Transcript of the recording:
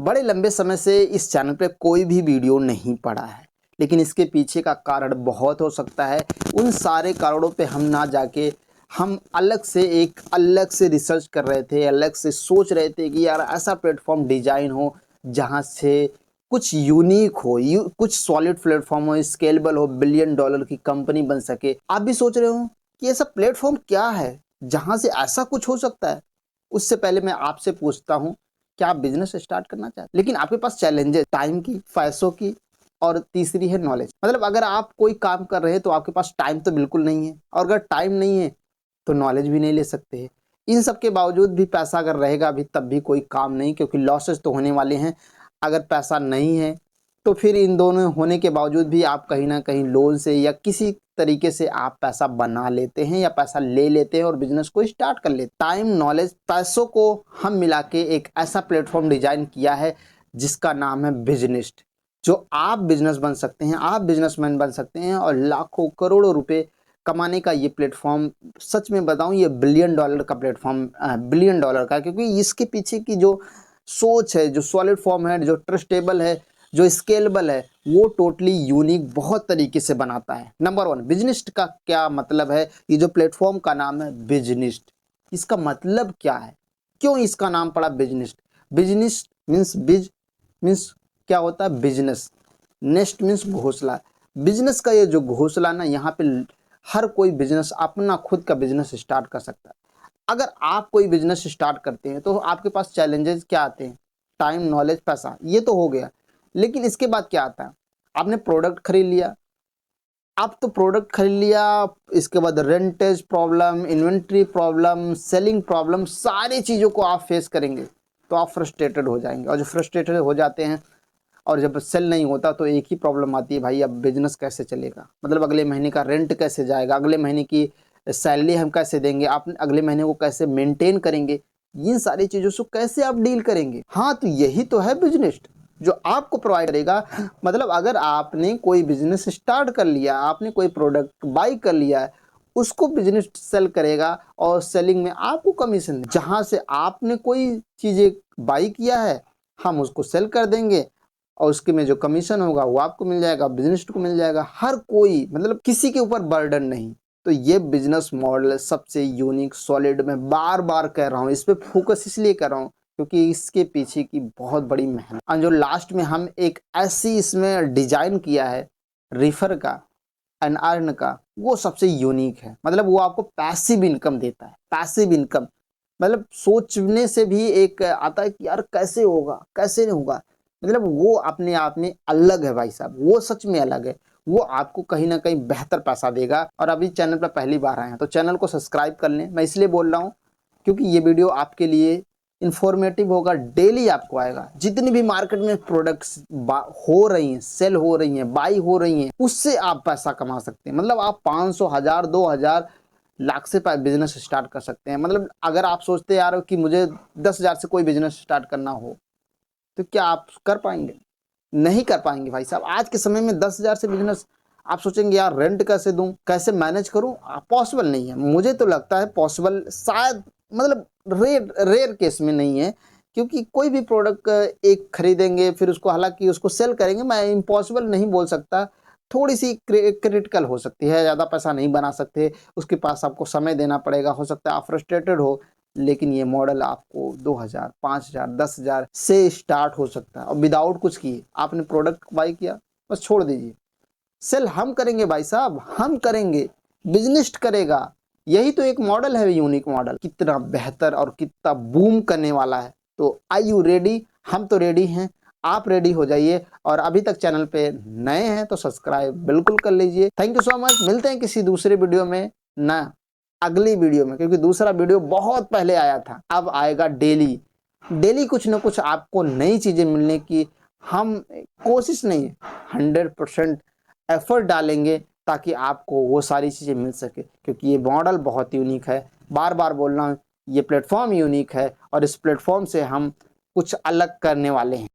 बड़े लंबे समय से इस चैनल पे कोई भी वीडियो नहीं पड़ा है, लेकिन इसके पीछे का कारण बहुत हो सकता है। उन सारे कारणों पे हम ना जाके हम अलग से रिसर्च कर रहे थे, अलग से सोच रहे थे कि यार ऐसा प्लेटफॉर्म डिजाइन हो जहाँ से कुछ यूनिक हो, कुछ सॉलिड प्लेटफॉर्म हो, स्केलेबल हो, बिलियन डॉलर की कंपनी बन सके। आप भी सोच रहे हो कि ऐसा प्लेटफॉर्म क्या है जहाँ से ऐसा कुछ हो सकता है। उससे पहले मैं आपसे पूछता हूँ, क्या आप बिजनेस स्टार्ट करना चाहते हैं? लेकिन आपके पास चैलेंजेस टाइम की, पैसों की, और तीसरी है नॉलेज। मतलब अगर आप कोई काम कर रहे हैं तो आपके पास टाइम तो बिल्कुल नहीं है, और अगर टाइम नहीं है तो नॉलेज भी नहीं ले सकते हैं। इन सब के बावजूद भी पैसा अगर रहेगा भी तब भी कोई काम नहीं, क्योंकि लॉसेस तो होने वाले हैं। अगर पैसा नहीं है तो फिर इन दोनों होने के बावजूद भी आप कहीं ना कहीं लोन से या किसी तरीके से आप पैसा बना लेते हैं या पैसा ले लेते हैं और बिजनेस को स्टार्ट कर लेते हैं। टाइम, नॉलेज, पैसों को हम मिला के एक ऐसा प्लेटफॉर्म डिजाइन किया है जिसका नाम है बिजनेस्ट, जो आप बिजनेस बन सकते हैं, आप बिजनेसमैन बन सकते हैं और लाखों करोड़ों रुपए कमाने का ये प्लेटफॉर्म, सच में बताऊं ये बिलियन डॉलर का प्लेटफॉर्म, बिलियन डॉलर का, क्योंकि इसके पीछे की जो सोच है, जो सॉलिड फॉर्म है, जो ट्रस्टेबल है, जो स्केलेबल है, वो टोटली यूनिक बहुत तरीके से बनाता है। नंबर वन, बिजनेस्ट का क्या मतलब है? ये जो प्लेटफॉर्म का नाम है बिजनेस्ट, इसका मतलब क्या है? क्यों इसका नाम पड़ा बिजनेस्ट? बिजनेस मीन्स मीन्स क्या होता है? बिजनेस। नेक्स्ट मीन्स घोंसला। बिजनेस का ये जो घोंसला ना, यहाँ पे हर कोई बिजनेस अपना खुद का बिजनेस स्टार्ट कर सकता है। अगर आप कोई बिजनेस स्टार्ट करते हैं तो आपके पास चैलेंजेस क्या आते हैं? टाइम, नॉलेज, पैसा, ये तो हो गया। लेकिन इसके बाद क्या आता है? आपने प्रोडक्ट खरीद लिया, आप तो प्रोडक्ट खरीद लिया, इसके बाद rentage problem, inventory problem, selling problem, सारी चीज़ों को आप फेस करेंगे तो आप फ्रस्ट्रेटेड हो जाएंगे। और जो फ्रस्ट्रेटेड हो जाते हैं और जब सेल नहीं होता तो एक ही प्रॉब्लम आती है, भाई अब बिजनेस कैसे चलेगा? मतलब अगले महीने का रेंट कैसे जाएगा, अगले महीने की सैलरी हम कैसे देंगे, आप अगले महीने को कैसे मेंटेन करेंगे, इन सारी चीज़ों से कैसे आप डील करेंगे? हाँ, तो यही तो है बिजनेस जो आपको प्रोवाइड करेगा। मतलब अगर आपने कोई बिजनेस स्टार्ट कर लिया, आपने कोई प्रोडक्ट बाई कर लिया है, उसको बिजनेस सेल करेगा और सेलिंग में आपको कमीशन, जहाँ से आपने कोई चीज़ें बाई किया है हम उसको सेल कर देंगे और उसके में जो कमीशन होगा वो आपको मिल जाएगा, बिजनेस को मिल जाएगा। हर कोई, मतलब किसी के ऊपर बर्डन नहीं। तो ये बिजनेस मॉडल सबसे यूनिक, सॉलिड, मैं बार बार कह रहा हूँ, इस पे फोकस इसलिए कर रहा हूँ क्योंकि इसके पीछे की बहुत बड़ी मेहनत, और जो लास्ट में हम एक ऐसी इसमें डिजाइन किया है रिफर का एंड अर्न का, वो सबसे यूनिक है। मतलब वो आपको पैसिव इनकम देता है। पैसिव इनकम मतलब सोचने से भी एक आता है कि यार कैसे होगा, कैसे नहीं होगा। मतलब वो अपने आप में अलग है भाई साहब, वो सच में अलग है। वो आपको कहीं ना कहीं बेहतर पैसा देगा। और अभी चैनल पर पहली बार आए हैं तो चैनल को सब्सक्राइब कर लें। मैं इसलिए बोल रहा हूँ क्योंकि ये वीडियो आपके लिए इंफॉर्मेटिव होगा। डेली आपको आएगा, जितनी भी मार्केट में प्रोडक्ट्स हो रही हैं, सेल हो रही हैं, बाई हो रही हैं, उससे आप पैसा कमा सकते हैं। मतलब आप 500, 1000, 2000, लाख से बिजनेस स्टार्ट कर सकते हैं। मतलब अगर आप सोचते यार कि मुझे 10,000 से कोई बिजनेस स्टार्ट करना हो तो क्या आप कर पाएंगे? नहीं कर पाएंगे भाई साहब। आज के समय में 10,000 से बिजनेस, आप सोचेंगे यार रेंट कैसे दूं, कैसे मैनेज करूं? पॉसिबल नहीं है। मुझे तो लगता है पॉसिबल शायद, मतलब रेयर रेयर केस में नहीं है, क्योंकि कोई भी प्रोडक्ट एक खरीदेंगे फिर उसको, हालांकि उसको सेल करेंगे, मैं इम्पॉसिबल नहीं बोल सकता। थोड़ी सी क्रिटिकल हो सकती है, ज़्यादा पैसा नहीं बना सकते, उसके पास आपको समय देना पड़ेगा, हो सकता है आप फ्रस्ट्रेटेड हो। लेकिन ये मॉडल आपको 2,000, 5,000, 10,000 से स्टार्ट हो सकता है और विदाउट कुछ किए। आपने प्रोडक्ट बाई किया, बस छोड़ दीजिए। सेल हम करेंगे भाई साहब, हम करेंगे, बिजनेस करेगा। यही तो एक मॉडल है, यूनिक मॉडल। कितना बेहतर और कितना बूम करने वाला है। तो आई यू रेडी? हम तो रेडी हैं, आप रेडी हो जाइए। और अभी तक चैनल पे नए हैं तो सब्सक्राइब बिल्कुल कर लीजिए। Thank you so much. मिलते हैं किसी दूसरे वीडियो में ना, अगली वीडियो में, क्योंकि दूसरा वीडियो बहुत पहले आया था, अब आएगा डेली। डेली कुछ ना कुछ आपको नई चीजें मिलने की हम कोशिश नहीं, 100% एफर्ट डालेंगे ताकि आपको वो सारी चीजें मिल सके। क्योंकि ये मॉडल बहुत यूनिक है, बार बार बोल रहा हूँ, ये प्लेटफॉर्म यूनिक है और इस प्लेटफॉर्म से हम कुछ अलग करने वाले हैं।